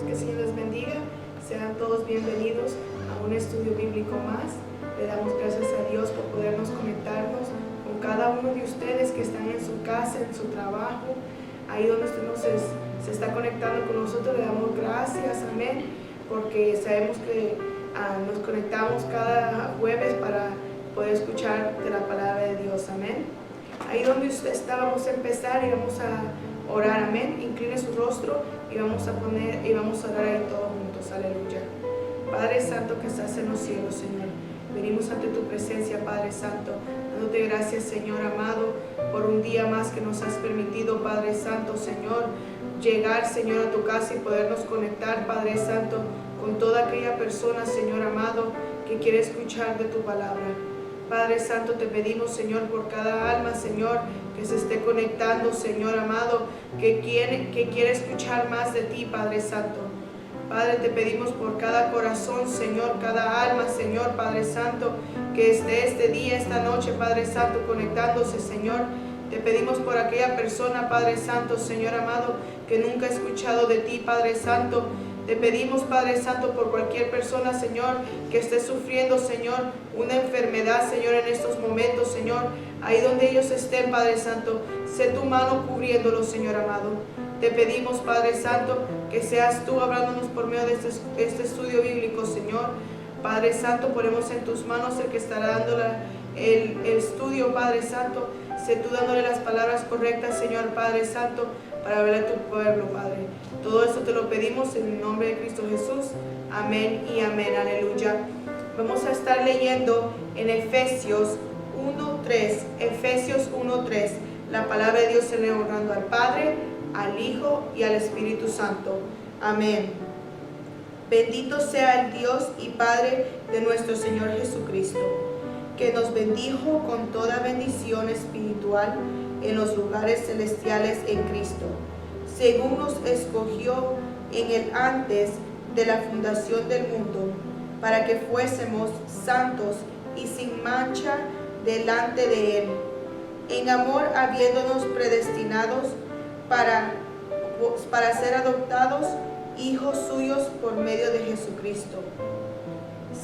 que el Señor les bendiga. Sean todos bienvenidos a un estudio bíblico más. Le damos gracias a Dios por podernos conectarnos con cada uno de ustedes que están en su casa, en su trabajo, ahí donde usted se está conectando con nosotros. Le damos gracias, amén, porque sabemos que nos conectamos cada jueves para poder escuchar de la palabra de Dios, amén. Ahí donde usted está, vamos a empezar y vamos a orar, amén. Incline su rostro y vamos a orar ahí todos juntos, aleluya. Padre Santo que estás en los cielos, Señor, venimos ante tu presencia, Padre Santo, dándote gracias, Señor amado, por un día más que nos has permitido, Padre Santo, Señor, llegar, Señor, a tu casa y podernos conectar, Padre Santo, con toda aquella persona, Señor amado, que quiere escuchar de tu palabra. Padre Santo, te pedimos, Señor, por cada alma, Señor, que se esté conectando, Señor amado, que quiere escuchar más de ti, Padre Santo. Padre, te pedimos por cada corazón, Señor, cada alma, Señor, Padre Santo, que esté este día, esta noche, Padre Santo, conectándose, Señor. Te pedimos por aquella persona, Padre Santo, Señor amado, que nunca ha escuchado de ti, Padre Santo. Te pedimos, Padre Santo, por cualquier persona, Señor, que esté sufriendo, Señor, una enfermedad, Señor, en estos momentos, Señor. Ahí donde ellos estén, Padre Santo, sé tu mano cubriéndolos, Señor amado. Te pedimos, Padre Santo, que seas tú hablándonos por medio de este estudio bíblico, Señor. Padre Santo, ponemos en tus manos el que estará dando el estudio, Padre Santo. Sé tú dándole las palabras correctas, Señor, Padre Santo, para hablar a tu pueblo, Padre. Todo eso te lo pedimos en el nombre de Cristo Jesús. Amén y amén. Aleluya. Vamos a estar leyendo en Efesios 1:3. Efesios 1:3. La palabra de Dios se lee honrando al Padre, al Hijo y al Espíritu Santo. Amén. Bendito sea el Dios y Padre de nuestro Señor Jesucristo, que nos bendijo con toda bendición espiritual en los lugares celestiales en Cristo, según nos escogió en el antes de la fundación del mundo, para que fuésemos santos y sin mancha delante de Él, en amor habiéndonos predestinados para ser adoptados hijos suyos por medio de Jesucristo,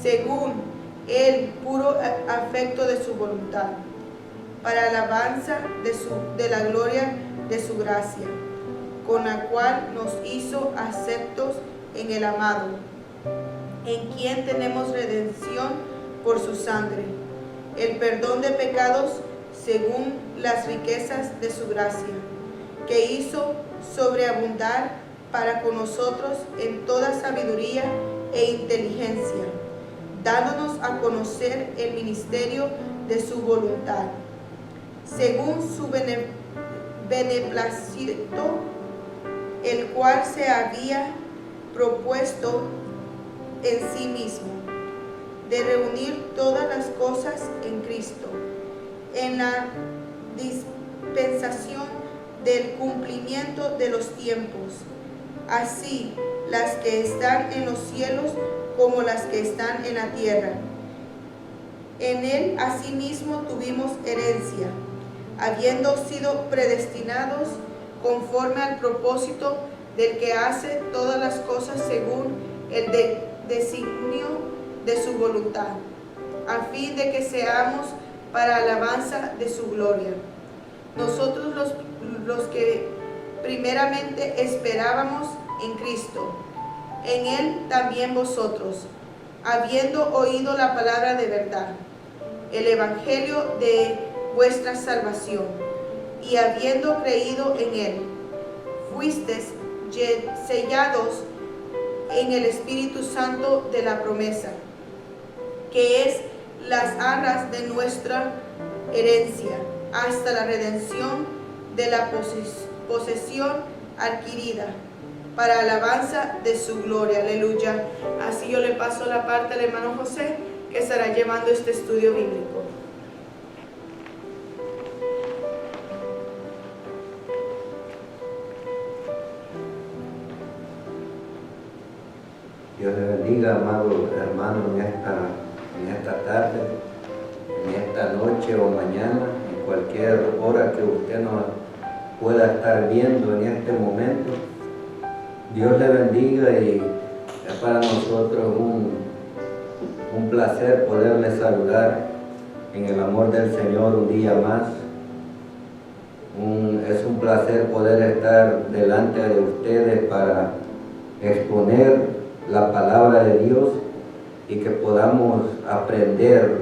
según el puro afecto de su voluntad, para alabanza de la gloria de su gracia, con la cual nos hizo aceptos en el amado, en quien tenemos redención por su sangre, el perdón de pecados según las riquezas de su gracia, que hizo sobreabundar para con nosotros en toda sabiduría e inteligencia, dándonos a conocer el ministerio de su voluntad, según su beneplácito, el cual se había propuesto en sí mismo, de reunir todas las cosas en Cristo, en la dispensación del cumplimiento de los tiempos, así las que están en los cielos como las que están en la tierra. En él asimismo tuvimos herencia, habiendo sido predestinados conforme al propósito del que hace todas las cosas según el designio de su voluntad, a fin de que seamos para alabanza de su gloria. Nosotros los que primeramente esperábamos en Cristo, en Él también vosotros, habiendo oído la palabra de verdad, el evangelio de vuestra salvación, y habiendo creído en Él, fuisteis sellados en el Espíritu Santo de la promesa, que es las arras de nuestra herencia, hasta la redención de la posesión adquirida, para alabanza de su gloria. Aleluya. Así yo le paso la parte al hermano José, que estará llevando este estudio bíblico. Dios le bendiga, amado hermano, en esta tarde, en esta noche o mañana, en cualquier hora que usted nos pueda estar viendo en este momento. Dios le bendiga y es para nosotros un placer poderle saludar en el amor del Señor un día más. Es un placer poder estar delante de ustedes para exponer la palabra de Dios y que podamos aprender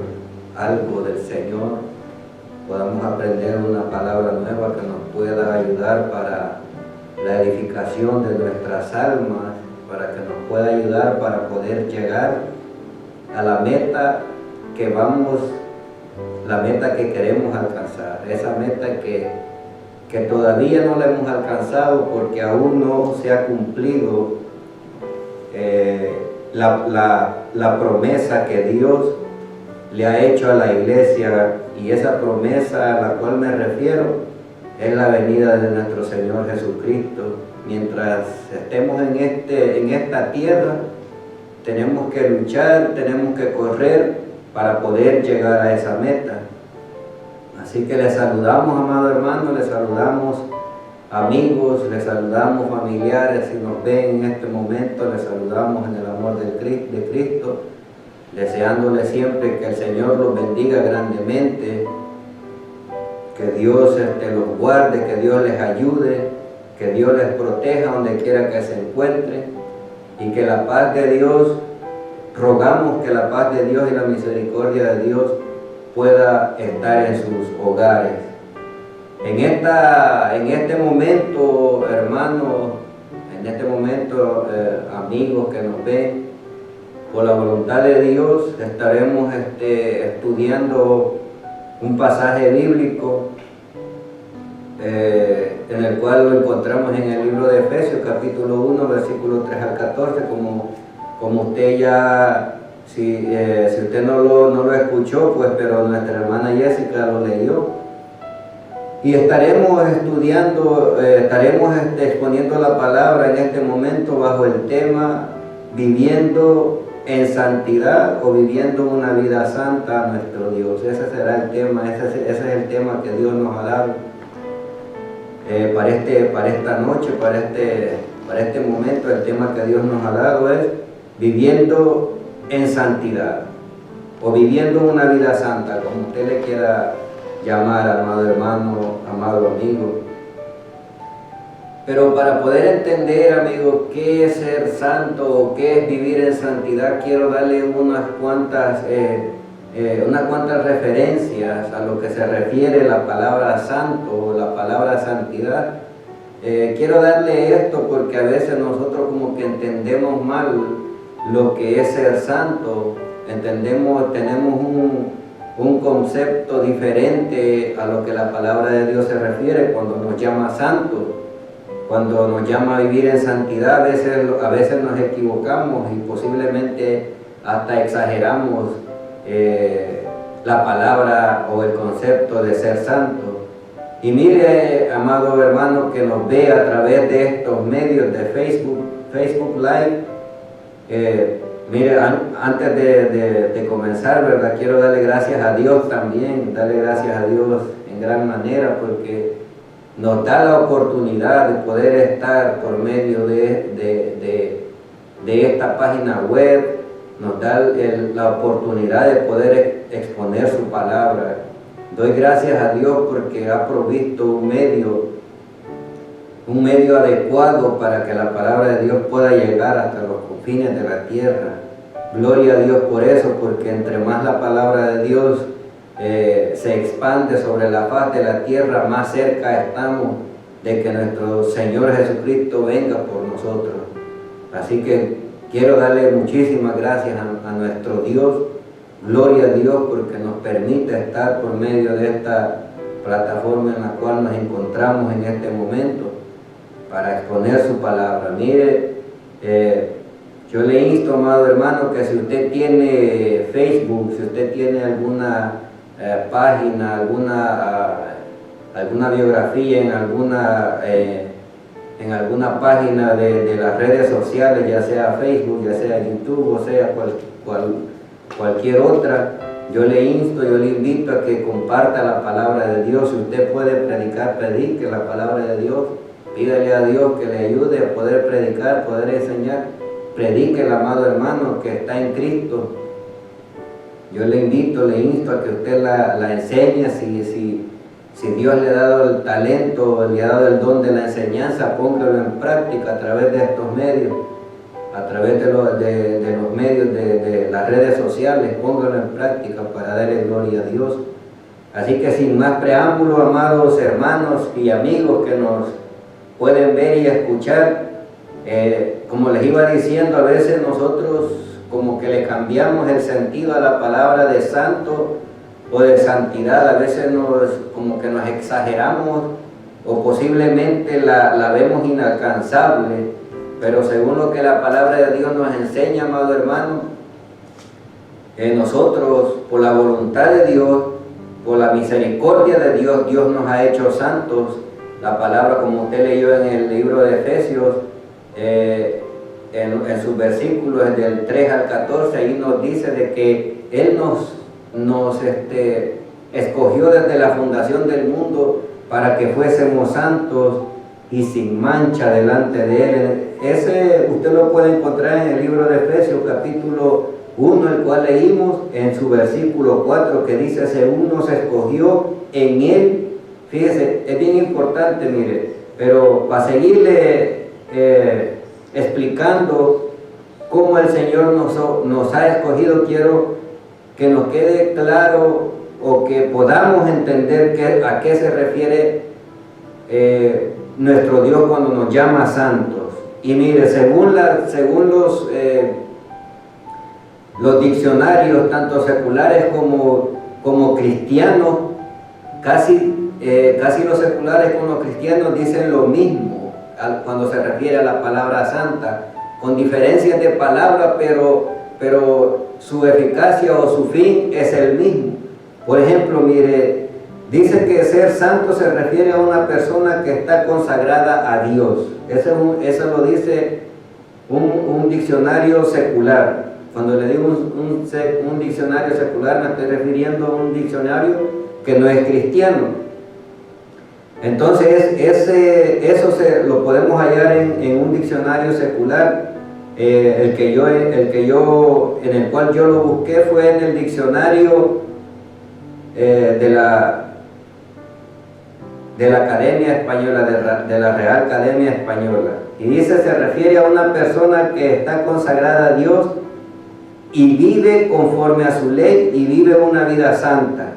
algo del Señor, podamos aprender una palabra nueva que nos pueda ayudar para la edificación de nuestras almas, para que nos pueda ayudar para poder llegar a la meta que la meta que queremos alcanzar, esa meta que todavía no la hemos alcanzado porque aún no se ha cumplido la promesa que Dios le ha hecho a la iglesia, y esa promesa a la cual me refiero es la venida de nuestro Señor Jesucristo. Mientras estemos en esta tierra, tenemos que luchar, tenemos que correr para poder llegar a esa meta. Así que les saludamos, amado hermano, les saludamos amigos, les saludamos familiares, si nos ven en este momento, les saludamos en el amor de Cristo, deseándoles siempre que el Señor los bendiga grandemente, que Dios los guarde, que Dios les ayude, que Dios les proteja donde quiera que se encuentren, y que la paz de Dios, rogamos que la paz de Dios y la misericordia de Dios pueda estar en sus hogares. En este momento, hermanos, en este momento, amigos que nos ven, por la voluntad de Dios, estaremos estudiando un pasaje bíblico en el cual lo encontramos en el libro de Efesios, capítulo 1, versículos 3 al 14, como usted ya, si usted no lo escuchó, pues, pero nuestra hermana Jessica lo leyó. Y estaremos estudiando, exponiendo la palabra en este momento bajo el tema viviendo en santidad o viviendo una vida santa a nuestro Dios. Ese será el tema, ese es el tema que Dios nos ha dado para esta noche, para este momento. El tema que Dios nos ha dado es viviendo en santidad o viviendo una vida santa, como usted le quiera llamar, amado hermano, amado amigo. Pero para poder entender, amigo, qué es ser santo o qué es vivir en santidad, quiero darle unas cuantas referencias a lo que se refiere la palabra santo o la palabra santidad. Quiero darle esto porque a veces nosotros como que entendemos mal lo que es ser santo, tenemos un concepto diferente a lo que la palabra de Dios se refiere cuando nos llama santo. Cuando nos llama a vivir en santidad, a veces nos equivocamos y posiblemente hasta exageramos la palabra o el concepto de ser santo. Y mire, amado hermano que nos ve a través de estos medios de Facebook Live, mire, antes de comenzar, ¿verdad? Quiero darle gracias a Dios también, darle gracias a Dios en gran manera porque nos da la oportunidad de poder estar por medio de esta página web, nos da la oportunidad de poder exponer su palabra. Doy gracias a Dios porque ha provisto un medio adecuado para que la palabra de Dios pueda llegar hasta los confines de la tierra. Gloria a Dios por eso, porque entre más la palabra de Dios se expande sobre la faz de la tierra, más cerca estamos de que nuestro Señor Jesucristo venga por nosotros. Así que quiero darle muchísimas gracias a nuestro Dios. Gloria a Dios porque nos permite estar por medio de esta plataforma en la cual nos encontramos en este momento para exponer su palabra. Mire, yo le insto, amado hermano, que si usted tiene Facebook, si usted tiene alguna página, alguna biografía en alguna página de las redes sociales, ya sea Facebook, ya sea YouTube, o sea cualquier otra, yo le invito a que comparta la palabra de Dios. Si usted puede predicar, predique la palabra de Dios. Pídale a Dios que le ayude a poder predicar, poder enseñar. Predique el amado hermano que está en Cristo. Yo le insto a que usted la enseñe. Si Dios le ha dado el talento, le ha dado el don de la enseñanza, póngalo en práctica a través de estos medios, a través de los medios de las redes sociales. Póngalo en práctica para darle gloria a Dios. Así que sin más preámbulo, amados hermanos y amigos que nos pueden ver y escuchar, como les iba diciendo, a veces nosotros como que le cambiamos el sentido a la palabra de santo o de santidad. A veces como que nos exageramos o posiblemente la vemos inalcanzable, pero según lo que la palabra de Dios nos enseña, amado hermano, nosotros por la voluntad de Dios, por la misericordia de Dios, Dios nos ha hecho santos. La palabra, como usted leyó en el libro de Efesios, en sus versículos del 3 al 14, ahí nos dice de que Él nos escogió desde la fundación del mundo para que fuésemos santos y sin mancha delante de Él. Ese usted lo puede encontrar en el libro de Efesios capítulo 1, el cual leímos en su versículo 4, que dice: según nos escogió en Él. Fíjese, es bien importante, mire, pero para seguirle explicando cómo el Señor nos ha escogido, quiero que nos quede claro o que podamos entender a qué se refiere nuestro Dios cuando nos llama santos. Y mire, según los diccionarios, tanto seculares como cristianos, casi los seculares como los cristianos dicen lo mismo cuando se refiere a la palabra santa, con diferencias de palabra, pero su eficacia o su fin es el mismo. Por ejemplo, mire, dice que ser santo se refiere a una persona que está consagrada a Dios. Eso lo dice un diccionario secular. Cuando le digo un diccionario secular, me estoy refiriendo a un diccionario que no es cristiano. Entonces, eso lo podemos hallar en un diccionario secular. En el cual yo lo busqué fue en el diccionario de la Academia Española, de la Real Academia Española. Y dice, se refiere a una persona que está consagrada a Dios y vive conforme a su ley y vive una vida santa.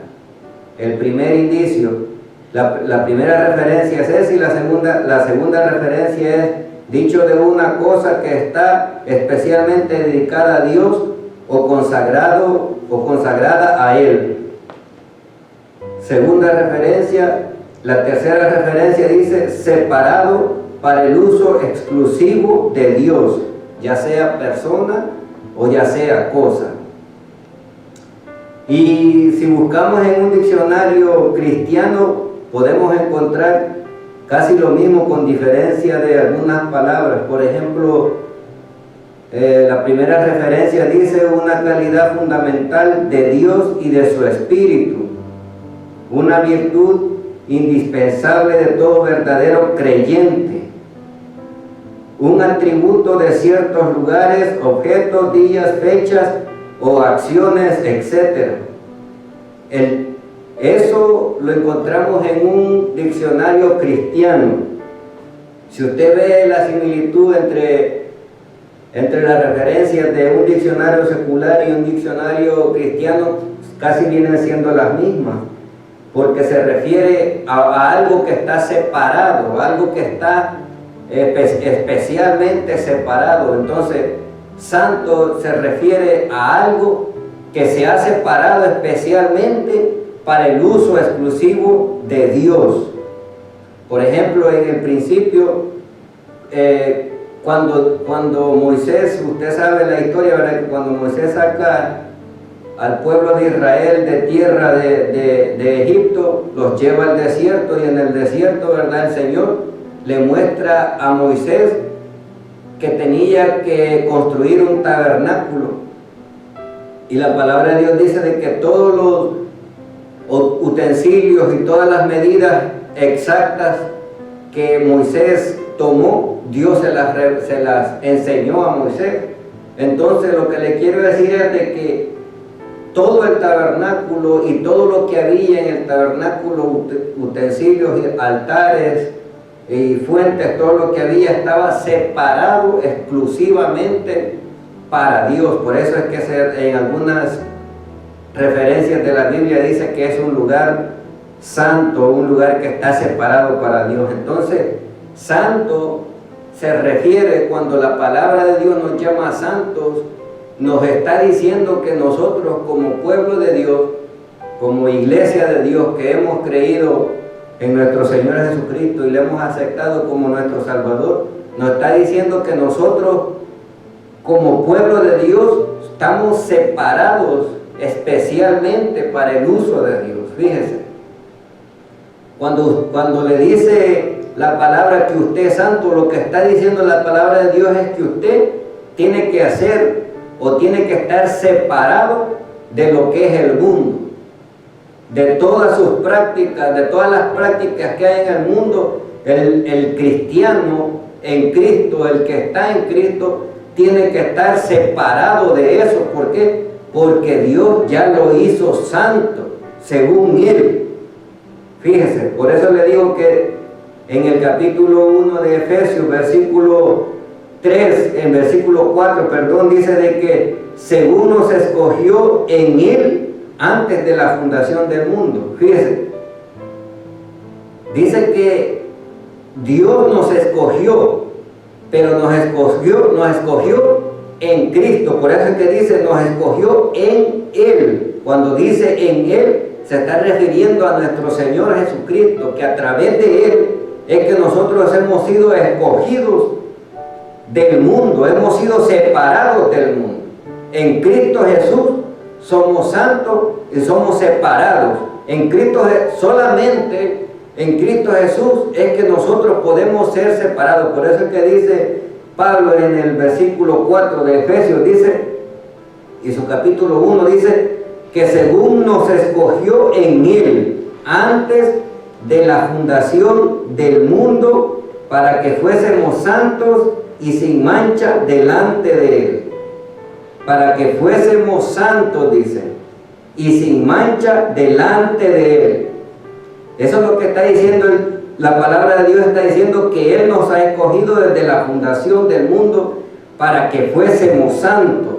El primer indicio. La primera referencia es esa, y la segunda referencia es dicho de una cosa que está especialmente dedicada a Dios o consagrada a Él. Segunda referencia. La tercera referencia dice separado para el uso exclusivo de Dios, ya sea persona o ya sea cosa. Y si buscamos en un diccionario cristiano, podemos encontrar casi lo mismo con diferencia de algunas palabras. Por ejemplo, la primera referencia dice una calidad fundamental de Dios y de su Espíritu, una virtud indispensable de todo verdadero creyente, un atributo de ciertos lugares, objetos, días, fechas o acciones, etc. Eso lo encontramos en un diccionario cristiano. Si usted ve la similitud entre las referencias de un diccionario secular y un diccionario cristiano, casi vienen siendo las mismas, porque se refiere a algo que está separado, algo que está especialmente separado. Entonces, santo se refiere a algo que se ha separado especialmente para el uso exclusivo de Dios. Por ejemplo, en el principio, cuando Moisés, usted sabe la historia, ¿verdad? Que cuando Moisés saca al pueblo de Israel de tierra de Egipto, los lleva al desierto, y en el desierto, ¿verdad?, el Señor le muestra a Moisés que tenía que construir un tabernáculo. Y la palabra de Dios dice de que todos los utensilios y todas las medidas exactas que Moisés tomó, Dios se las enseñó a Moisés. Entonces lo que le quiero decir es de que todo el tabernáculo y todo lo que había en el tabernáculo, utensilios, altares y fuentes, todo lo que había estaba separado exclusivamente para Dios. Por eso es que en algunas referencias de la Biblia dice que es un lugar santo, un lugar que está separado para Dios. Entonces, santo se refiere, cuando la palabra de Dios nos llama santos, nos está diciendo que nosotros como pueblo de Dios, como iglesia de Dios que hemos creído en nuestro Señor Jesucristo y le hemos aceptado como nuestro Salvador, nos está diciendo que nosotros como pueblo de Dios estamos separados especialmente para el uso de Dios. Fíjese, cuando le dice la palabra que usted es santo, lo que está diciendo la palabra de Dios es que usted tiene que hacer o tiene que estar separado de lo que es el mundo, de todas sus prácticas, de todas las prácticas que hay en el mundo. El cristiano en Cristo, el que está en Cristo, tiene que estar separado de eso. ¿Por qué? Porque Dios ya lo hizo santo, según Él. Fíjese, por eso le digo que en el capítulo 1 de Efesios, versículo 3, en versículo 4, perdón, dice de que según nos escogió en Él antes de la fundación del mundo. Fíjese, dice que Dios nos escogió, pero nos escogió en Cristo. Por eso es que dice nos escogió en Él. Cuando dice en Él, se está refiriendo a nuestro Señor Jesucristo, que a través de Él es que nosotros hemos sido escogidos del mundo, hemos sido separados del mundo. En Cristo Jesús somos santos y somos separados. Solamente en Cristo Jesús es que nosotros podemos ser separados. Por eso es que dice Pablo en el versículo 4 de Efesios, dice, y su capítulo 1 dice, que según nos escogió en Él antes de la fundación del mundo, para que fuésemos santos y sin mancha delante de Él. Para que fuésemos santos, dice, y sin mancha delante de Él. Eso es lo que está diciendo la palabra de Dios. Está diciendo que Él nos ha escogido desde la fundación del mundo para que fuésemos santos.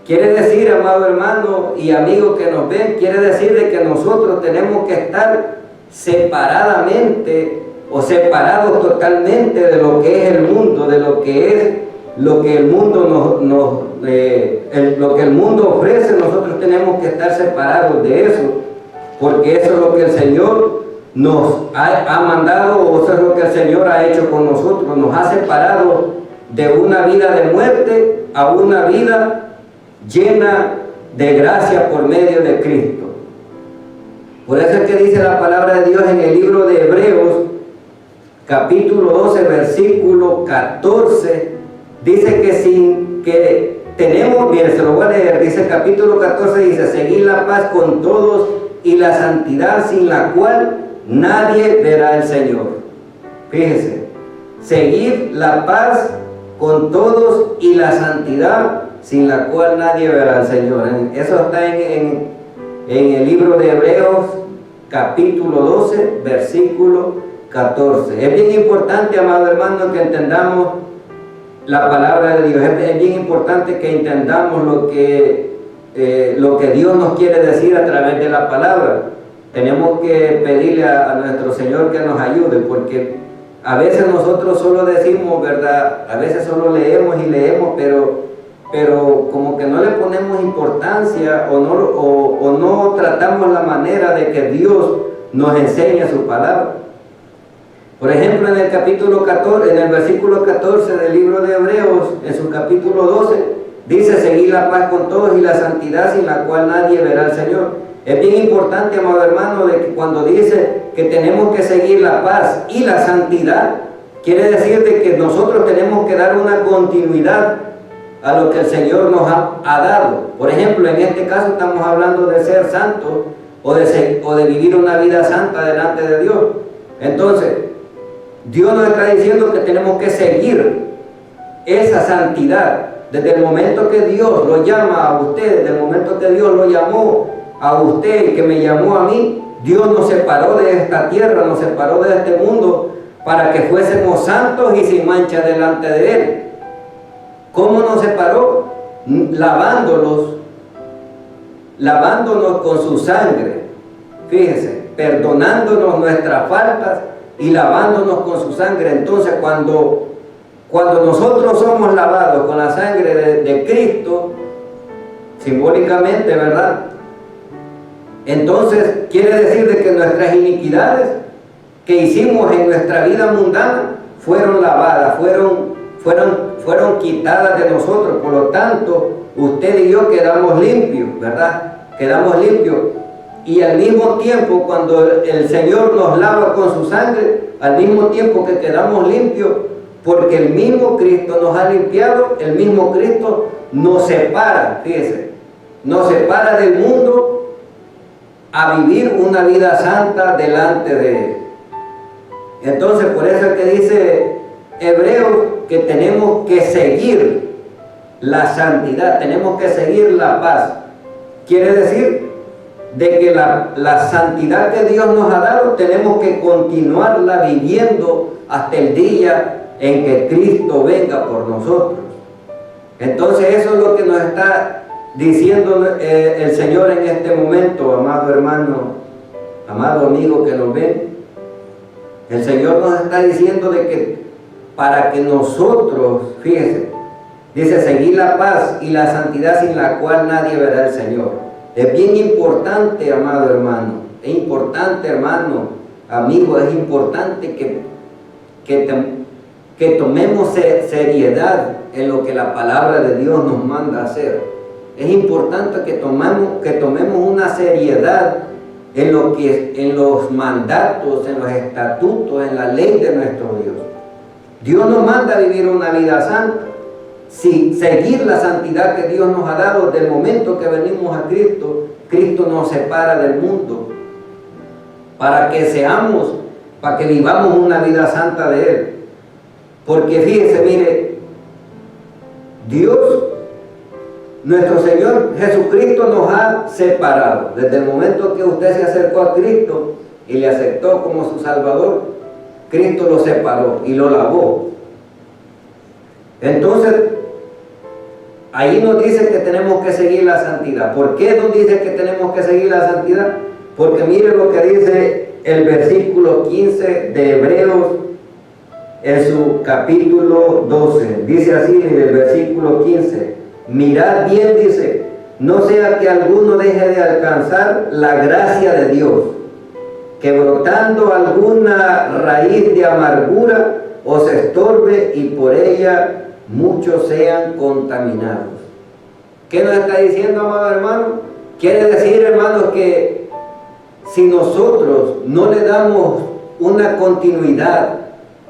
Quiere decir, amado hermano y amigo que nos ven, quiere decir de que nosotros tenemos que estar separadamente o separados totalmente de lo que es el mundo, de lo que el mundo lo que el mundo ofrece. Nosotros tenemos que estar separados de eso, porque eso es lo que el Señor nos ha mandado, o eso es lo que el Señor ha hecho con nosotros. Nos ha separado de una vida de muerte a una vida llena de gracia por medio de Cristo. Por eso es que dice la palabra de Dios en el libro de Hebreos, capítulo 12, versículo 14, dice mire, se lo voy a leer, dice capítulo 14, dice, seguid la paz con todos y la santidad, sin la cual nadie verá al Señor. Fíjese, seguid la paz con todos y la santidad, sin la cual nadie verá al Señor. Eso está en el libro de Hebreos, capítulo 12, versículo 14. Es bien importante, amado hermano, que entendamos la palabra de Dios. Es bien importante que entendamos lo que Dios nos quiere decir a través de la palabra. Tenemos que pedirle a nuestro Señor que nos ayude, porque a veces nosotros solo decimos, ¿verdad? A veces solo leemos y leemos, pero como que no le ponemos importancia o no tratamos la manera de que Dios nos enseñe su palabra. Por ejemplo, en el capítulo 14, en el versículo 14 del libro de Hebreos, en su capítulo 12, dice, seguid la paz con todos y la santidad, sin la cual nadie verá al Señor. Es bien importante, amado hermano, de que cuando dice que tenemos que seguir la paz y la santidad, quiere decir de que nosotros tenemos que dar una continuidad a lo que el Señor nos ha dado. Por ejemplo, en este caso estamos hablando de ser santos o de vivir una vida santa delante de Dios. Entonces, Dios nos está diciendo que tenemos que seguir esa santidad. Desde el momento que Dios lo llama a usted, desde el momento que Dios lo llamó a usted y que me llamó a mí, Dios nos separó de esta tierra, nos separó de este mundo para que fuésemos santos y sin mancha delante de Él. ¿Cómo nos separó? Lavándonos con su sangre. Fíjese, perdonándonos nuestras faltas y lavándonos con su sangre. Entonces, cuando nosotros somos lavados con la sangre de Cristo, simbólicamente, ¿verdad? Entonces, quiere decir de que nuestras iniquidades que hicimos en nuestra vida mundana fueron lavadas, fueron quitadas de nosotros. Por lo tanto, usted y yo quedamos limpios, ¿verdad? Quedamos limpios. Y al mismo tiempo, cuando el Señor nos lava con su sangre, al mismo tiempo que quedamos limpios, porque el mismo Cristo nos ha limpiado, el mismo Cristo nos separa, fíjese, nos separa del mundo a vivir una vida santa delante de Él. Entonces, por eso es que dice Hebreos que tenemos que seguir la santidad, tenemos que seguir la paz. Quiere decir de que la santidad que Dios nos ha dado tenemos que continuarla viviendo hasta el día en que Cristo venga por nosotros. Entonces eso es lo que nos está diciendo el Señor en este momento, amado hermano, amado amigo que nos ven. El Señor nos está diciendo de que para que nosotros, fíjese, dice seguir la paz y la santidad sin la cual nadie verá al Señor. Es bien importante, amado hermano, es importante, hermano, amigo, es importante que tomemos seriedad en lo que la palabra de Dios nos manda hacer. Es importante que tomemos una seriedad en los mandatos, en los estatutos, en la ley de nuestro Dios. Dios nos manda a vivir una vida santa. Si seguir la santidad que Dios nos ha dado desde el momento que venimos a Cristo, Cristo nos separa del mundo para que vivamos una vida santa de Él. Porque fíjese, mire, Dios, nuestro Señor Jesucristo nos ha separado. Desde el momento que usted se acercó a Cristo y le aceptó como su Salvador, Cristo lo separó y lo lavó. Entonces, ahí nos dice que tenemos que seguir la santidad. ¿Por qué nos dice que tenemos que seguir la santidad? Porque mire lo que dice el versículo 15 de Hebreos en su capítulo 12. Dice así en el versículo 15: mirad bien, dice, no sea que alguno deje de alcanzar la gracia de Dios, que brotando alguna raíz de amargura os estorbe y por ella muchos sean contaminados. ¿Qué nos está diciendo, amado hermano? Quiere decir, hermanos, que si nosotros no le damos una continuidad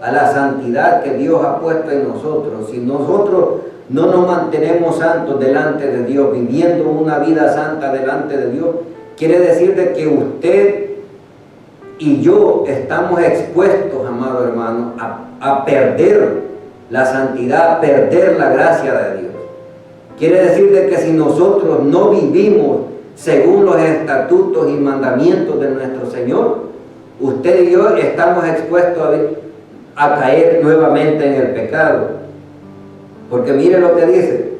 a la santidad que Dios ha puesto en nosotros, si nosotros no nos mantenemos santos delante de Dios, viviendo una vida santa delante de Dios, quiere decir de que usted y yo estamos expuestos, amado hermano, a perder la santidad, a perder la gracia de Dios. Quiere decir de que si nosotros no vivimos según los estatutos y mandamientos de nuestro Señor, usted y yo estamos expuestos a caer nuevamente en el pecado. Porque mire lo que dice.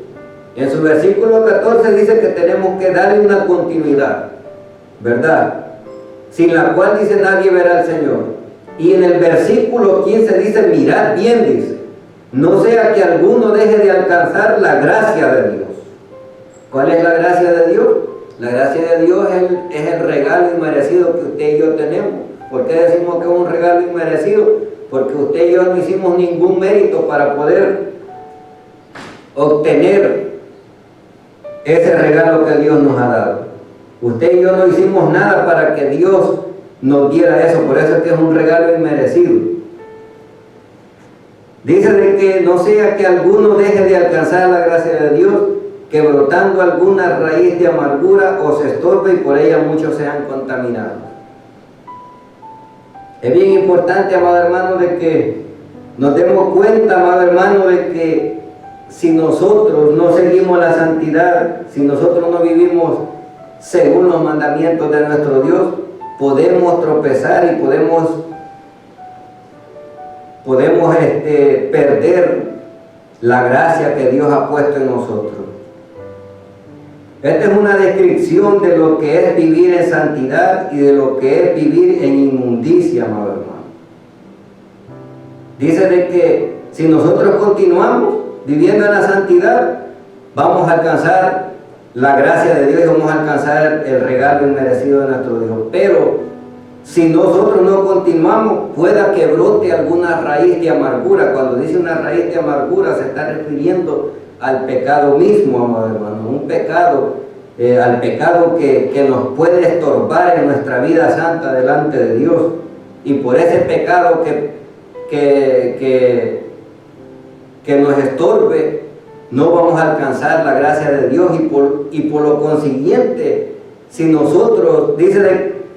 En su versículo 14 dice que tenemos que darle una continuidad, ¿verdad? Sin la cual dice nadie verá al Señor. Y en el versículo 15 dice, mirad bien, dice, no sea que alguno deje de alcanzar la gracia de Dios. ¿Cuál es la gracia de Dios? La gracia de Dios es el regalo inmerecido que usted y yo tenemos. ¿Por qué decimos que es un regalo inmerecido? Porque usted y yo no hicimos ningún mérito para poder obtener ese regalo que Dios nos ha dado. Usted y yo no hicimos nada para que Dios nos diera eso, por eso es que es un regalo inmerecido. Dice de que no sea que alguno deje de alcanzar la gracia de Dios, que brotando alguna raíz de amargura os estorbe y por ella muchos sean contaminados. Es bien importante, amado hermano, de que nos demos cuenta, amado hermano, de que si nosotros no seguimos la santidad, si nosotros no vivimos según los mandamientos de nuestro Dios, podemos tropezar y podemos perder la gracia que Dios ha puesto en nosotros. Esta es una descripción de lo que es vivir en santidad y de lo que es vivir en inmundicia, amado hermano. Dice de que si nosotros continuamos viviendo en la santidad, vamos a alcanzar la gracia de Dios y vamos a alcanzar el regalo inmerecido de nuestro Dios. Pero si nosotros no continuamos, pueda que brote alguna raíz de amargura. Cuando dice una raíz de amargura, se está refiriendo al pecado mismo, amado hermano. Un pecado, al pecado que nos puede estorbar en nuestra vida santa delante de Dios. Y por ese pecado que nos estorbe, no vamos a alcanzar la gracia de Dios. Y por lo consiguiente, si nosotros,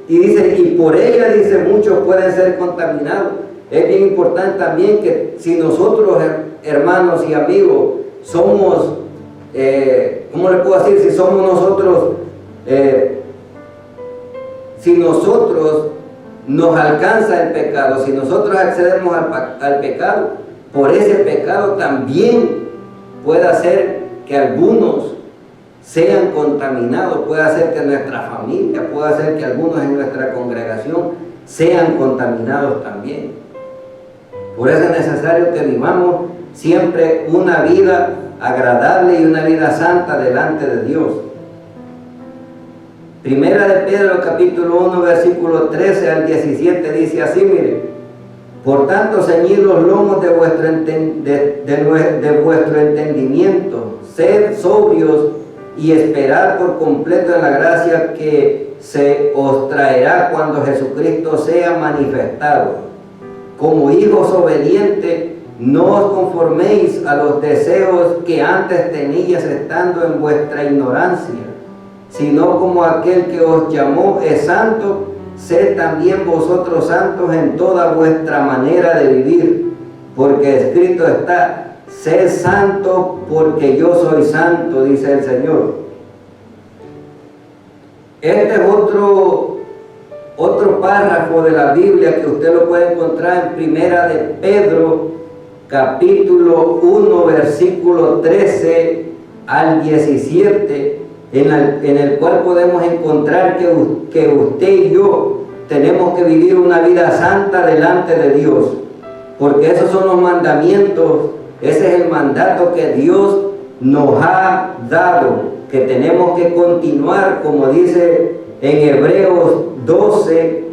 y por ella, dice, muchos pueden ser contaminados. Es bien importante también que si nosotros, hermanos y amigos, somos, ¿cómo le puedo decir? Si somos nosotros, si nosotros nos alcanza el pecado, si nosotros accedemos al pecado, por ese pecado también puede hacer que algunos sean contaminados, puede hacer que nuestra familia, puede hacer que algunos en nuestra congregación sean contaminados también. Por eso es necesario que vivamos siempre una vida agradable y una vida santa delante de Dios. Primera de Pedro capítulo 1 versículo 13 al 17 dice así, mire: por tanto, ceñid los lomos de vuestro entendimiento, sed sobrios y esperad por completo en la gracia que se os traerá cuando Jesucristo sea manifestado. Como hijos obedientes, no os conforméis a los deseos que antes teníais estando en vuestra ignorancia, sino como aquel que os llamó es santo, sed también vosotros santos en toda vuestra manera de vivir, porque escrito está: sed santo porque yo soy santo, dice el Señor. Este es otro párrafo de la Biblia que usted lo puede encontrar en Primera de Pedro, capítulo 1, versículo 13 al 17, en el cual podemos encontrar que usted y yo tenemos que vivir una vida santa delante de Dios, porque esos son los mandamientos, ese es el mandato que Dios nos ha dado, que tenemos que continuar, como dice en Hebreos 12,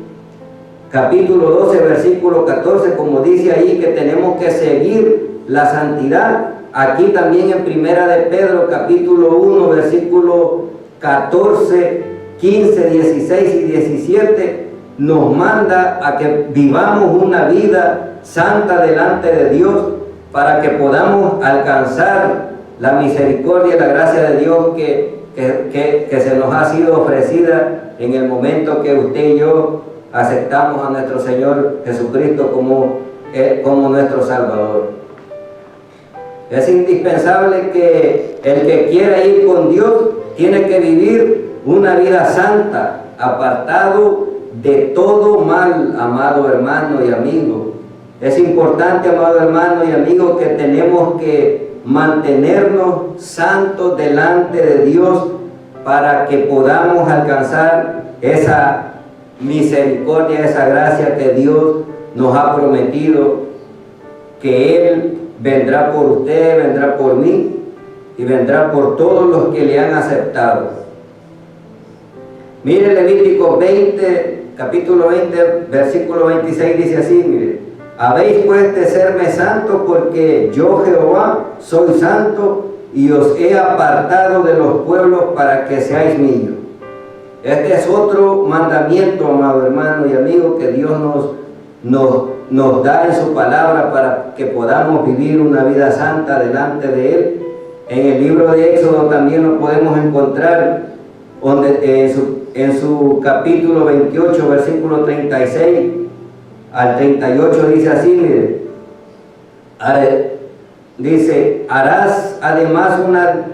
capítulo 12, versículo 14, como dice ahí que tenemos que seguir la santidad. Aquí también en Primera de Pedro, capítulo 1, versículo 14, 15, 16 y 17, nos manda a que vivamos una vida santa delante de Dios para que podamos alcanzar la misericordia y la gracia de Dios que se nos ha sido ofrecida en el momento que usted y yo aceptamos a nuestro Señor Jesucristo como nuestro Salvador. Es indispensable que el que quiera ir con Dios tiene que vivir una vida santa, apartado de todo mal, amado hermano y amigo. Es importante, amado hermano y amigo, que tenemos que mantenernos santos delante de Dios para que podamos alcanzar esa misericordia, esa gracia que Dios nos ha prometido, que Él vendrá por usted, vendrá por mí y vendrá por todos los que le han aceptado. Mire Levítico 20, capítulo 20, versículo 26 dice así, mire: habéis pues de serme santos, porque yo Jehová soy santo y os he apartado de los pueblos para que seáis míos. Este es otro mandamiento, amado hermano y amigo, que Dios nos da en su palabra para que podamos vivir una vida santa delante de Él. En el libro de Éxodo también lo podemos encontrar en su capítulo 28, versículo 36, al 38 dice así, mire, dice, harás además una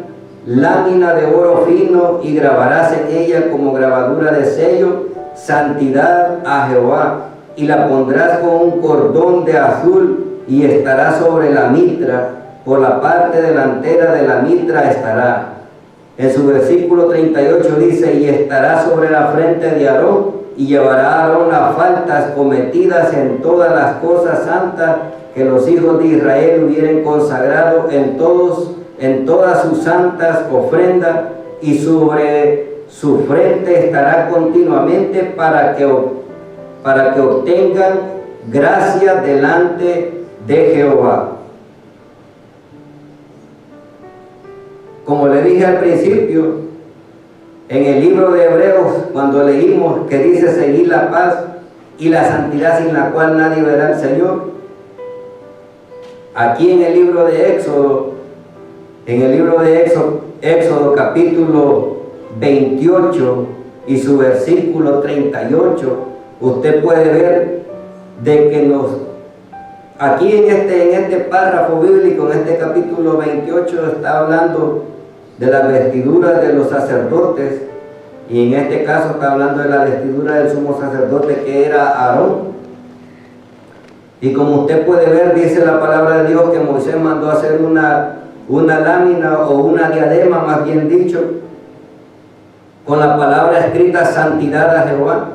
lámina de oro fino y grabarás en ella como grabadura de sello, santidad a Jehová, y la pondrás con un cordón de azul y estará sobre la mitra, por la parte delantera de la mitra estará. En su versículo 38 dice, y estará sobre la frente de Aarón, y llevará a Aarón las faltas cometidas en todas las cosas santas que los hijos de Israel hubieran consagrado en todas sus santas ofrendas, y sobre su frente estará continuamente para que obtengan gracia delante de Jehová. Como le dije al principio, en el libro de Hebreos, cuando leímos que dice seguir la paz y la santidad sin la cual nadie verá al Señor, aquí en el libro de Éxodo, Éxodo capítulo 28 y su versículo 38, usted puede ver de que aquí en este párrafo bíblico, en este capítulo 28, está hablando de las vestiduras de los sacerdotes, y en este caso está hablando de la vestidura del sumo sacerdote, que era Aarón. Y como usted puede ver, dice la palabra de Dios que Moisés mandó hacer una lámina o una diadema, más bien dicho, con la palabra escrita santidad a Jehová,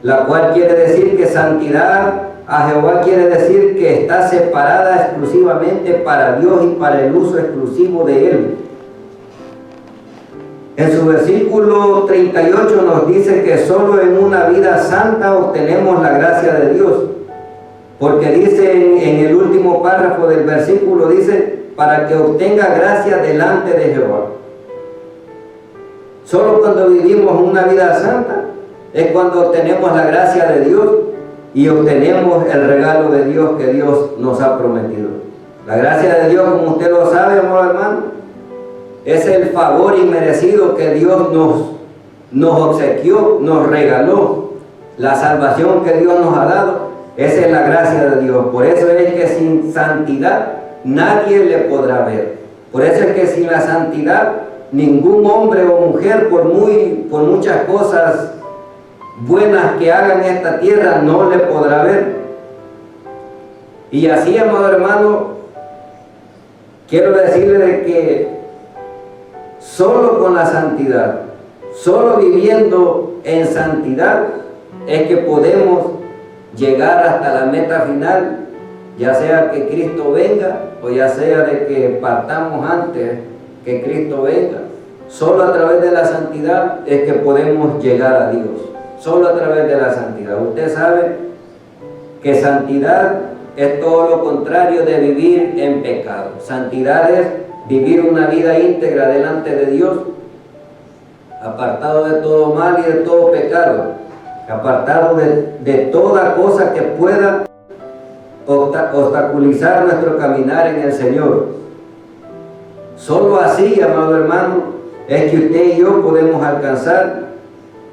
la cual quiere decir que santidad a Jehová quiere decir que está separada exclusivamente para Dios y para el uso exclusivo de Él. En su versículo 38 nos dice que solo en una vida santa obtenemos la gracia de Dios, porque dice en el último párrafo del versículo, dice, para que obtenga gracia delante de Jehová. Solo cuando vivimos una vida santa es cuando obtenemos la gracia de Dios y obtenemos el regalo de Dios que Dios nos ha prometido. La gracia de Dios, como usted lo sabe, amor hermano, es el favor inmerecido que Dios nos obsequió, nos regaló. La salvación que Dios nos ha dado, esa es la gracia de Dios. Por eso es que sin santidad nadie le podrá ver. Por eso es que sin la santidad ningún hombre o mujer, por muchas cosas buenas que hagan en esta tierra, no le podrá ver. Y así, amado hermano, quiero decirle de que solo con la santidad, solo viviendo en santidad, es que podemos llegar hasta la meta final, ya sea que Cristo venga o ya sea de que partamos antes que Cristo venga. Solo a través de la santidad es que podemos llegar a Dios. Solo a través de la santidad. Usted sabe que santidad es todo lo contrario de vivir en pecado. Santidad es vivir una vida íntegra delante de Dios, apartado de todo mal y de todo pecado, apartado de toda cosa que pueda obstaculizar nuestro caminar en el Señor. Solo así, amado hermano, es que usted y yo podemos alcanzar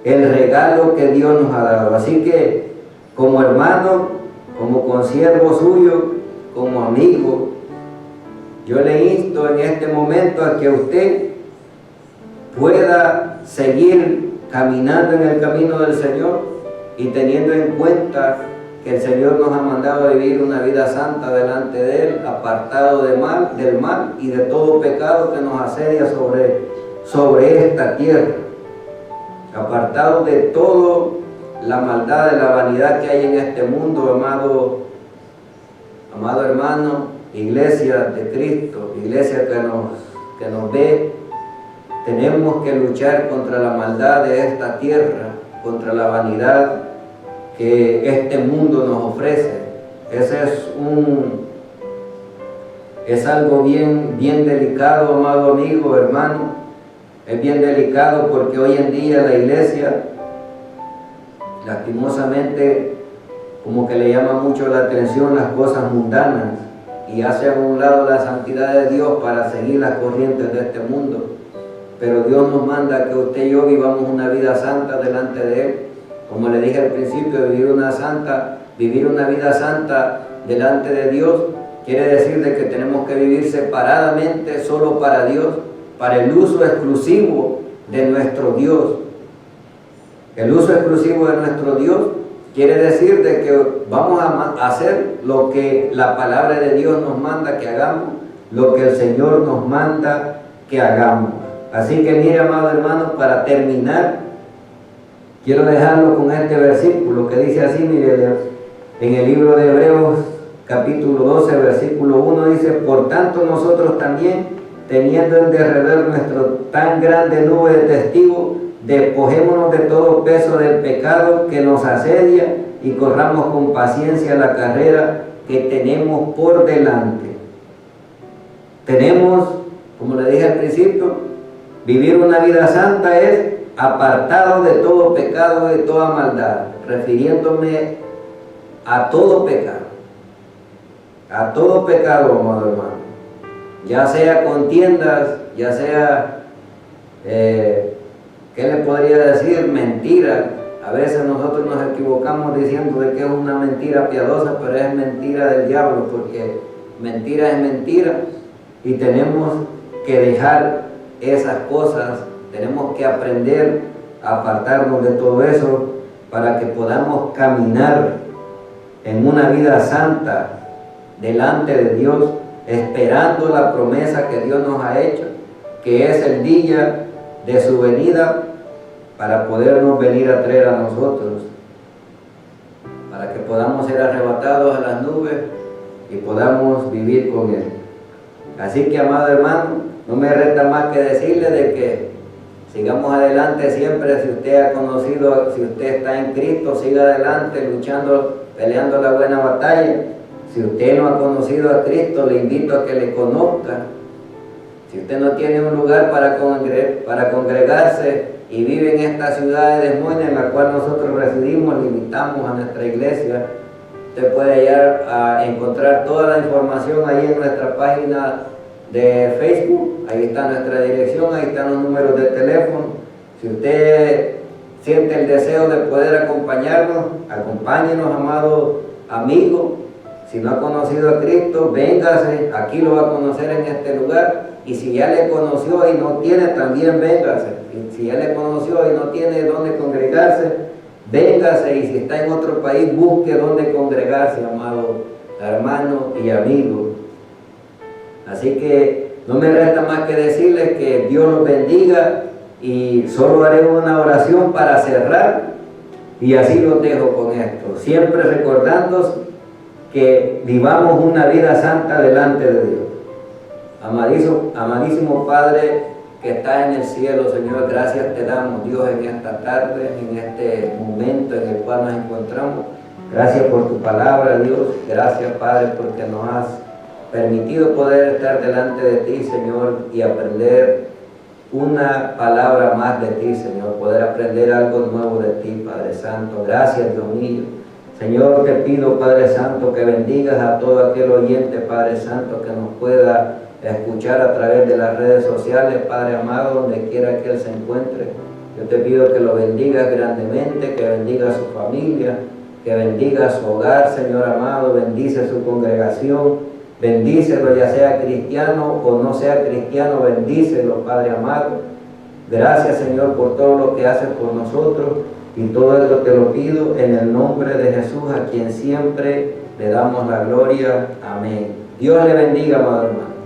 el regalo que Dios nos ha dado. Así que, como hermano, como consiervo suyo, como amigo, yo le insto en este momento a que usted pueda seguir caminando en el camino del Señor y teniendo en cuenta que el Señor nos ha mandado a vivir una vida santa delante de Él, apartado del mal y de todo pecado que nos asedia sobre esta tierra, apartado de toda la maldad, de la vanidad que hay en este mundo, amado hermano, iglesia de Cristo, iglesia que nos ve. Tenemos que luchar contra la maldad de esta tierra, contra la vanidad que este mundo nos ofrece. Ese es algo bien delicado, amado amigo, hermano. Es bien delicado porque hoy en día la iglesia, lastimosamente, como que le llama mucho la atención las cosas mundanas y hace a un lado la santidad de Dios para seguir las corrientes de este mundo. Pero Dios nos manda que usted y yo vivamos una vida santa delante de Él. Como le dije al principio, vivir una Vivir una vida santa delante de Dios quiere decir de que tenemos que vivir separadamente solo para Dios, para el uso exclusivo de nuestro Dios. El uso exclusivo de nuestro Dios quiere decir de que vamos a hacer lo que la palabra de Dios nos manda que hagamos, lo que el Señor nos manda que hagamos. Así que mire, amado hermano, para terminar, quiero dejarlo con este versículo que dice así, mire, en el libro de Hebreos, capítulo 12, versículo 1, dice: por tanto nosotros también, teniendo en derredor nuestro tan grande nube de testigos, despojémonos de todo peso del pecado que nos asedia y corramos con paciencia la carrera que tenemos por delante. Tenemos, como le dije al principio, vivir una vida santa es apartado de todo pecado y de toda maldad, refiriéndome a todo pecado, amado hermano, ya sea contiendas, ya sea, ¿qué le podría decir? Mentira. A veces nosotros nos equivocamos diciendo de que es una mentira piadosa, pero es mentira del diablo, porque mentira es mentira, y tenemos que dejar esas cosas, tenemos que aprender a apartarnos de todo eso para que podamos caminar en una vida santa delante de Dios, esperando la promesa que Dios nos ha hecho, que es el día de su venida, para podernos venir a traer a nosotros, para que podamos ser arrebatados a las nubes y podamos vivir con Él. Así que, amado hermano, no me resta más que decirle de que sigamos adelante siempre. Si usted ha conocido, si usted está en Cristo, siga adelante luchando, peleando la buena batalla. Si usted no ha conocido a Cristo, le invito a que le conozca. Si usted no tiene un lugar para congregarse y vive en esta ciudad de Des Moines en la cual nosotros residimos, le invitamos a nuestra iglesia. Usted puede hallar a encontrar toda la información ahí en nuestra página de Facebook. Ahí está nuestra dirección, ahí están los números de teléfono. Si usted siente el deseo de poder acompañarnos, acompáñenos, amado amigo. Si no ha conocido a Cristo, véngase, aquí lo va a conocer en este lugar. Y si ya le conoció y no tiene, también véngase. Y si ya le conoció y no tiene dónde congregarse, véngase. Y si está en otro país, busque dónde congregarse, amado hermano y amigo. Así que no me resta más que decirles que Dios los bendiga, y solo haré una oración para cerrar, y así los dejo con esto, siempre recordándoos que vivamos una vida santa delante de Dios. Amadísimo Padre que está en el cielo, Señor, gracias te damos, Dios, en esta tarde, en este momento en el cual nos encontramos. Gracias por tu palabra, Dios. Gracias, Padre, porque nos has permitido poder estar delante de ti, Señor, y aprender una palabra más de ti, Señor, poder aprender algo nuevo de ti, Padre Santo. Gracias, Dios mío. Señor, te pido, Padre Santo, que bendigas a todo aquel oyente, Padre Santo, que nos pueda escuchar a través de las redes sociales, Padre amado, donde quiera que Él se encuentre. Yo te pido que lo bendigas grandemente, que bendiga a su familia, que bendiga su hogar, Señor amado, bendice su congregación, bendícelo, ya sea cristiano o no sea cristiano, bendícelo, Padre amado. Gracias, Señor, por todo lo que haces por nosotros, y todo esto te lo pido en el nombre de Jesús, a quien siempre le damos la gloria. Amén. Dios le bendiga, amado hermano.